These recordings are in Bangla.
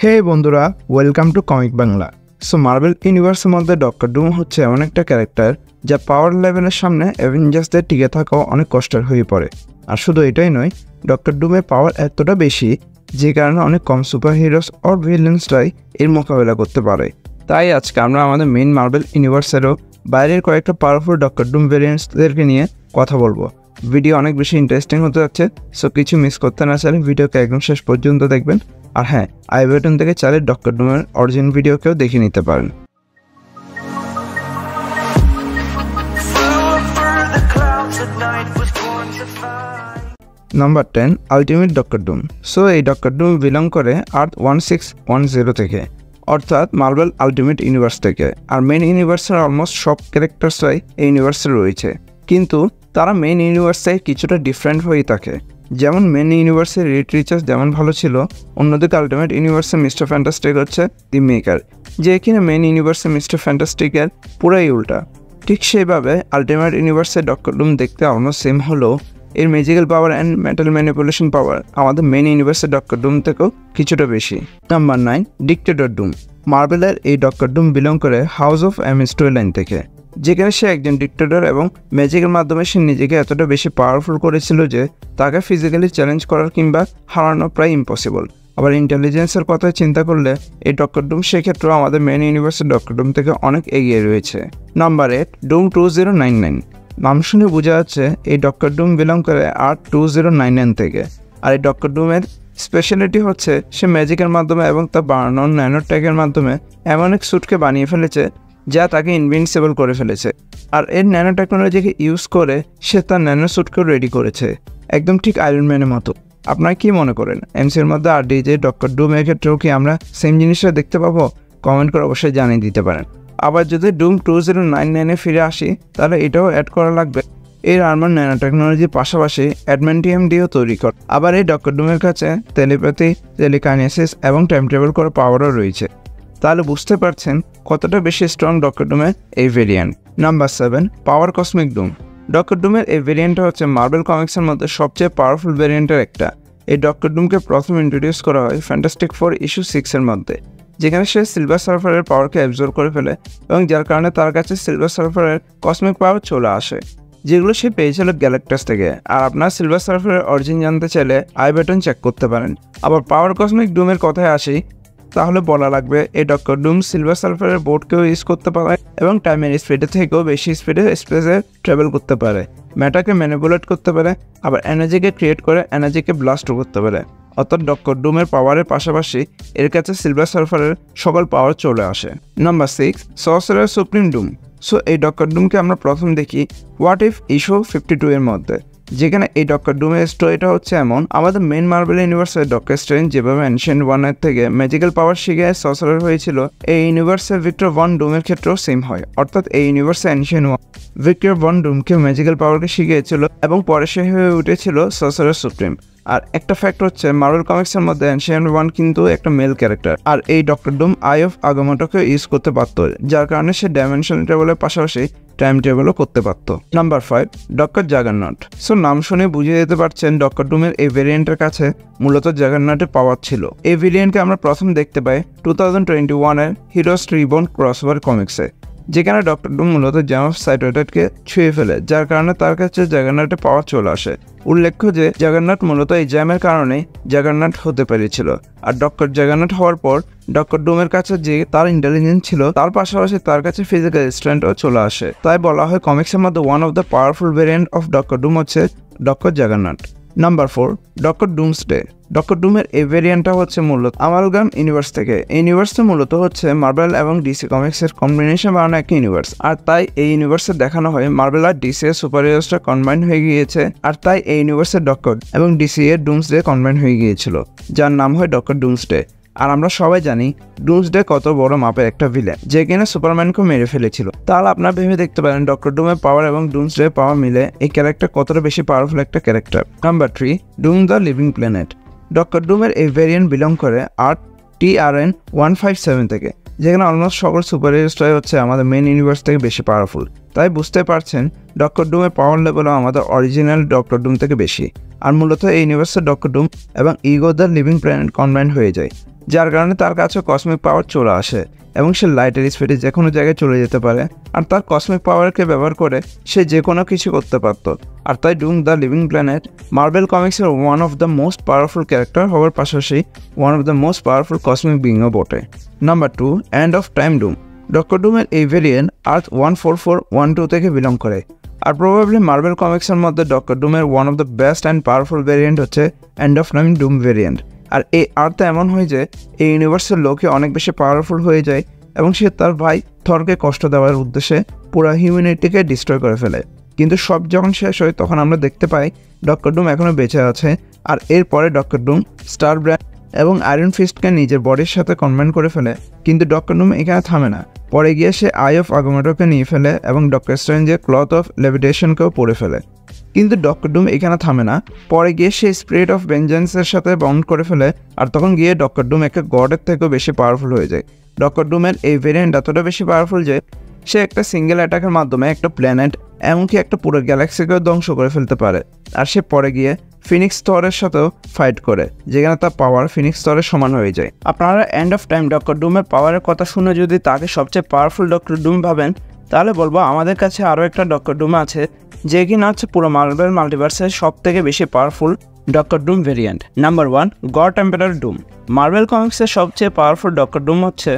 হে বন্ধুরা, welcome to comic Bangla. So marble ইউনিভার্সের মধ্যে ডক্টর ডুম হচ্ছে এমন একটা ক্যারেক্টার যা পাওয়ার লেভেলের সামনে অ্যাভেঞ্জার্সদের টিকে থাকাও অনেক কষ্টের হয়ে পড়ে। আর শুধু এটাই নয়, ডক্টর ডুমের পাওয়ার এতটা বেশি যে কারণে অনেক কম সুপার হিরোস অর ভিলেন্সরাই এর মোকাবেলা করতে পারে। তাই আজকে আমরা আমাদের মেইন মার্বেল ইউনিভার্সেরও বাইরের কয়েকটা পাওয়ারফুল ডক্টর ডুম ভেরিয়েন্টসদেরকে নিয়ে কথা বলবো। ভিডিও অনেক বেশি ইন্টারেস্টিং হতে যাচ্ছে, সো কিছু মিস করতে না চাইলে ভিডিওকে একদম শেষ পর্যন্ত দেখবেন। আর হ্যাঁ, আই বাটন থেকে চাইলে ডক্টর ডুমের অরিজিনাল ভিডিওকেও দেখে নিতে পারেন। Number 10, ultimate Doctor Doom. So এই ডক্টর ডুম বিলং করে আর্থ 1610 থেকে, অর্থাৎ মার্বেল আলটিমেট ইউনিভার্স থেকে। আর মেইন ইউনিভার্সের অলমোস্ট সব ক্যারেক্টার্সরাই এই ইউনিভার্সে রয়েছে, কিন্তু তারা মেইন ইউনিভার্সে কিছুটা ডিফারেন্ট হয়েই থাকে। যেমন মেন ইউনিভার্সের রিড রিচার্জ যেমন ভালো ছিল, অন্যদিকে আলটিমেট ইউনিভার্সে মিস্টার ফ্যান্টাস্টিক হচ্ছে দি মেকার, যে কিনা মেন ইউনিভার্সে মিস্টার ফ্যান্টাস্টিকের পুরাই উল্টা। ঠিক সেইভাবে আলটিমেট ইউনিভার্সে ডক্টর ডুম দেখতে অলমোস্ট সেম হলেও এর magical power and metal manipulation power আমাদের মেন ইউনিভার্সে ডক্টর ডুম থেকেও কিছুটা বেশি। Number 9, Dictator Doom. মার্বেলের এই ডক্টর ডুম বিলং করে House of M story line থেকে, যেখানে সে একজন ডিক্টেটর এবং ম্যাজিকের মাধ্যমে সে নিজেকে এতটা বেশি পাওয়ারফুল করেছিল যে তাকে ফিজিক্যালি চ্যালেঞ্জ করার কিংবা হারানো প্রায় ইম্পসিবল। আবার ইন্টেলিজেন্সের কথা চিন্তা করলে এই ডক্টর ডুম সেক্ষেত্রেও আমাদের মেন ইউনিভার্সের ডক্টর ডুম থেকে অনেক এগিয়ে রয়েছে। নাম্বার 8, ডুম 2099। নাম শুনে বোঝা যাচ্ছে এই ডক্টর ডুম বিলং করে আর্থ 2099 থেকে। আর এই ডক্টর ডুমের স্পেশালিটি হচ্ছে সে ম্যাজিকের মাধ্যমে এবং তার বানানো ন্যানোটেকের মাধ্যমে এমন এক স্যুটকে বানিয়ে ফেলেছে যা তাকে ইনভিনসিবল করে ফেলেছে। আর এর ন্যানো টেকনোলজিকে ইউজ করে সে তার ন্যানো স্যুটকেও রেডি করেছে, একদম ঠিক আয়রন ম্যানের মতো। আপনারা কি মনে করেন, এমসির মধ্যে আর ডিজে ডক্টর ডুমের ক্ষেত্রেও কি আমরা সেম জিনিসটা দেখতে পাবো? কমেন্ট করে অবশ্যই জানিয়ে দিতে পারেন। আবার যদি ডুম 2099-এ ফিরে আসি, তাহলে এটাও অ্যাড করা লাগবে এর আর্মার ন্যানো টেকনোলজির পাশাপাশি অ্যাডমেন্টিয়াম দিয়েও তৈরি কর। আবার এই ডক্টর ডুমের কাছে টেলিপ্যাথি, টেলিকাইনেসিস এবং টাইম ট্রাভেল করার পাওয়ারও রয়েছে। তাহলে বুঝতে পারছেন কতটা বেশি স্ট্রং ডক্টর ডুমের এই ভেরিয়েন্ট। নাম্বার 7, পাওয়ার কসমিক ডুম। ডক্টর ডুমের এই ভেরিয়েন্টটা হচ্ছে মার্বেল কমিক্সের মধ্যে সবচেয়ে পাওয়ারফুল ভেরিয়েন্টের একটা। এই ডক্টর ডুমকে প্রথম ইন্ট্রোডিউস করা হয় ফ্যান্টাস্টিক ফোর ইস্যু 6-এর মধ্যে, যেখানে সে সিলভার সার্ফারের পাওয়ারকে অ্যাবজর্ব করে ফেলে এবং যার কারণে তার কাছে সিলভার সার্ফারের কসমিক পাওয়ার চলে আসে, যেগুলো সে পেয়েছিল গ্যালাক্টাস থেকে। আর আপনার সিলভার সার্ফারের অরিজিন জানতে চাইলে আই বাটন চেক করতে পারেন। আবার পাওয়ার কসমিক ডুমের কথায় আসি, তাহলে বলা লাগবে এই ডক্টর ডুম সিলভার সালফারের বোর্ডকেও ইউজ করতে পারে এবং টাইমের স্পিডের থেকেও বেশি স্পিডে স্পেসে ট্রাভেল করতে পারে, ম্যাটারকে ম্যানিপুলেট করতে পারে, আবার এনার্জিকে ক্রিয়েট করে এনার্জিকে ব্লাস্টও করতে পারে। অর্থাৎ ডক্টর ডুমের পাওয়ারের পাশাপাশি এর কাছে সিলভার সালফারের সকল পাওয়ার চলে আসে। Number 6, সর্সারার supreme ডুম। সো এই ডক্টর ডুমকে আমরা প্রথম দেখি হোয়াট ইফ ইস্যু 52-এর মধ্যে, যেখানে এই ডক্টর ডুমের স্টোরিটা হচ্ছে এমন, আমাদের মেন মার্বেল ইউনিভার্সের ডক্টর স্ট্রেঞ্জ যেভাবে এনশিয়েন্ট ওয়ানের থেকে ম্যাজিক্যাল পাওয়ার শিখে সর্সারার হয়েছিল, এই ইউনিভার্সের ভিক্টর ভন ডুমের ক্ষেত্রেও সেম হয়। অর্থাৎ এই ইউনিভার্সে এনশিয়েন্ট ওয়ান ভিক্টর ভন ডুমকে ম্যাজিক্যাল পাওয়ারকে শিখিয়েছিল এবং পরে সে হয়ে উঠেছিল সর্সারার সুপ্রিম। আর একটা ফ্যাক্ট হচ্ছে মার্বেল কমিক্সের মধ্যে এনশিয়েন্ট ওয়ান কিন্তু একটা মেল ক্যারেক্টার, আর এই ডক্টর ডুম আই অফ আগামাটোকে ইউজ করতে পারত, যার কারণে সে ডাইমেনশন ট্রাভেলের পাশাপাশি টাইম ট্রাভেলও করতে পারত। Number 5, doctor juggernaut. সো নাম শুনে বুঝে যেতে পারছেন ডক্টর ডুমের এই ভেরিয়েন্টের কাছে মূলত জাগারনটের পাওয়ার ছিল। এই ভেরিয়েন্টকে আমরা প্রথম দেখতে পাই 2021-এর হিরোস রিবর্ন ক্রসওভার কমিক্সে, যেখানে ডক্টর ডুম মূলত জ্যাম অফ সাইটোয়েডকে ছুঁয়ে ফেলে, যার কারণে তার কাছে জাগারনটের পাওয়ার চলে আসে। উল্লেখ্য যে জাগারনট মূলত এই জ্যামের কারণেই জাগারনট হতে পেরেছিল। আর ডক্টর জাগারনট হওয়ার পর ডক্টর ডুমের কাছে যে তার ইন্টেলিজেন্স ছিল, তার পাশাপাশি তার কাছে ফিজিক্যাল স্ট্রেংথও চলে আসে। তাই বলা হয় কমিক্সের মধ্যে one of the powerful variant of doctor Doom হচ্ছে doctor Juggernaut. Number 4, doctor Doomsday. Doctor ডুমের এই ভেরিয়েন্টটা হচ্ছে মূলত আমালগাম ইউনিভার্স থেকে। এই ইউনিভার্সটা মূলত হচ্ছে মার্বেল এবং ডিসি কমিক্সের কম্বিনেশন বানানো একটা ইউনিভার্স। আর তাই এই ইউনিভার্সে দেখানো হয় মার্বেল আর ডিসি এর সুপার হিরোসটা কম্বাইন হয়ে গিয়েছে, আর তাই এই ইউনিভার্সের ডক্টর এবং ডিসি এর ডুমসডে কম্বাইন হয়ে গিয়েছিল, যার নাম হয় ডক্টর ডুমসডে। আর আমরা সবাই জানি ডুমসডে কত বড় মাপের একটা ভিলেন, যে কিনা সুপারম্যানকে মেরে ফেলেছিল। তাহলে আপনারা ভেবে দেখতে পারেন ডক্টর ডুমের পাওয়ার এবং ডুমসডে পাওয়ার মিলে এই ক্যারেক্টার কতটা বেশি পাওয়ারফুল একটা character. Number 3, Doom the living planet. Doctor ডুমের এই ভেরিয়েন্ট বিলং করে আর্থ TRN 157 থেকে, যেখানে অলমোস্ট সকল সুপার হিরোসটাই হচ্ছে আমাদের মেন ইউনিভার্স থেকে বেশি পাওয়ারফুল। তাই বুঝতে পারছেন ডক্টর ডুমের পাওয়ার লেভেলও আমাদের অরিজিনাল ডক্টর ডুম থেকে বেশি। আর মূলত এই ইউনিভার্সের ডক্টর ডুম এবং ego the living planet combined হয়ে যায়, যার কারণে তার কাছে কসমিক পাওয়ার চলে আসে এবং সে লাইটের স্পিডে যে কোনো জায়গায় চলে যেতে পারে। আর তার কসমিক পাওয়ারকে ব্যবহার করে সে যে কোনো কিছু করতে পারত। আর তাই Doom the living planet Marvel কমিক্সের one of the most powerful character হওয়ার পাশাপাশি one of the most powerful cosmic বিংও বটে। Number 2, end of time Doom. Doctor ডুমের এই ভেরিয়েন্ট আর্থ 14412 থেকে বিলং করে। আর প্রবাবলি মার্বেল কমিক্সের মধ্যে ডক্টর ডুমের one of the best and powerful variant হচ্ছে end of time Doom variant. আর এই আর্থে এমন হয় যে এই ইউনিভার্সের লোকে অনেক বেশি পাওয়ারফুল হয়ে যায় এবং সে তার ভাই থরকে কষ্ট দেওয়ার উদ্দেশ্যে পুরো হিউম্যানিটিকে ডিস্ট্রয় করে ফেলে। কিন্তু সব যখন শেষ হয় তখন আমরা দেখতে পাই ডক্টর ডুম এখনও বেঁচে আছে। আর এরপরে ডক্টর ডুম স্টার ব্র্যান্ড এবং আয়রন ফিস্টকে নিজের বডির সাথে কনভাইন করে ফেলে। কিন্তু ডক্টর ডুম এখানে থামে না, পরে গিয়ে সে আই অফ আগামেটোকে নিয়ে ফেলে এবং ডক্টর স্ট্রেঞ্জের ক্লথ অফ লেভিটেশনকেও পরে ফেলে। কিন্তু ডক্টর ডুম এখানে থামে না, পরে গিয়ে সে স্পিরিট অফ ভেঞ্জেন্সের সাথে বন্ড করে ফেলে। আর তখন গিয়ে ডক্টর ডুম একটা গডের থেকেও বেশি পাওয়ারফুল হয়ে যায়। ডক্টর ডুমের এই ভেরিয়েন্ট এতটা বেশি পাওয়ারফুল যে সে একটা সিঙ্গেল অ্যাটাকের মাধ্যমে একটা প্ল্যানেট এমনকি একটা পুরো গ্যালাক্সিকেও ধ্বংস করে ফেলতে পারে। আর সে পরে গিয়ে ফিনিক্স থরের সাথেও ফাইট করে, যেখানে তার পাওয়ার ফিনিক্স থরের সমান হয়ে যায়। আপনারা এন্ড অফ টাইম ডক্টর ডুমের পাওয়ারের কথা শুনে যদি তাকে সবচেয়ে পাওয়ারফুল ডক্টর ডুম ভাবেন, তাহলে বলবো আমাদের কাছে আরও একটা ডক্টর ডুম আছে যে কিনা হচ্ছে পুরো মার্বেল মাল্টিভার্সের সব থেকে বেশি powerful doctor Doom variant. Number 1, God emperor Doom. Marvel কমিক্সের সবচেয়ে পাওয়ারফুল ডক্টর ডুম হচ্ছে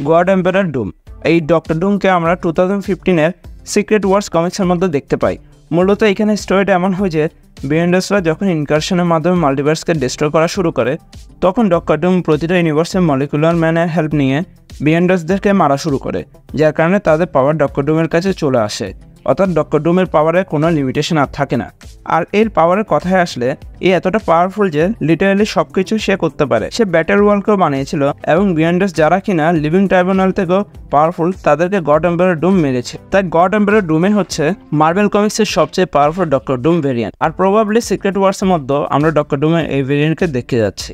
গড এম্পারার ডুম। এই ডক্টর ডুমকে আমরা 2015-এর সিক্রেট ওয়ার্স কমিক্সের মধ্যে দেখতে পাই। মূলত এখানে স্টোরিটা এমন হয় যে বিয়েন্ডার্সরা যখন ইনকারশনের মাধ্যমে মাল্টিভার্সকে ডিস্ট্রয় করা শুরু করে, তখন ডক্টর ডুম প্রতিটা ইউনিভার্সের মলিকুলার ম্যানের হেল্প নিয়ে বিয়েন্ডার্সদেরকে মারা শুরু করে, যার কারণে তাদের পাওয়ার ডক্টর ডুমের কাছে চলে আসে। অর্থাৎ ডক্টর ডুমের পাওয়ারে কোনো লিমিটেশন আর থাকে না। আর এর পাওয়ারের কথায় আসলে এ এতটা পাওয়ারফুল যে লিটারালি সব কিছু সে করতে পারে। সে ব্যাটেল ওয়ার্ল্ডকেও বানিয়েছিল এবং বিয়েন্ডার্স যারা কিনা লিভিং ট্রাইব্যুনাল থেকেও পাওয়ারফুল তাদেরকে গড এম্পারার ডুম মেরেছে। তাই গড এম্পারার ডুমে হচ্ছে মার্বেল কমিক্সের সবচেয়ে পাওয়ারফুল ডক্টর ডুম ভেরিয়েন্ট। আর প্রবাবলি সিক্রেট ওয়ার্সের মধ্যে আমরা ডক্টর ডুমের এই ভেরিয়েন্টকে দেখতে যাচ্ছি।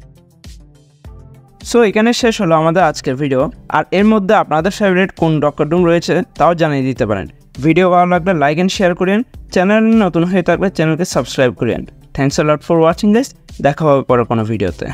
সো এখানে শেষ হলো আমাদের আজকের ভিডিও। আর এর মধ্যে আপনাদের ফেভারিট কোন ডক্টর ডুম রয়েছে তাও জানিয়ে দিতে পারেন। ভিডিও ভালো লাগলে লাইক এন্ড শেয়ার করেন। চ্যানেল নতুন হয়ে থাকলে চ্যানেলকে সাবস্ক্রাইব করেন। Thanks a lot for watching guys. দেখা হবে পরে কোনো ভিডিওতে।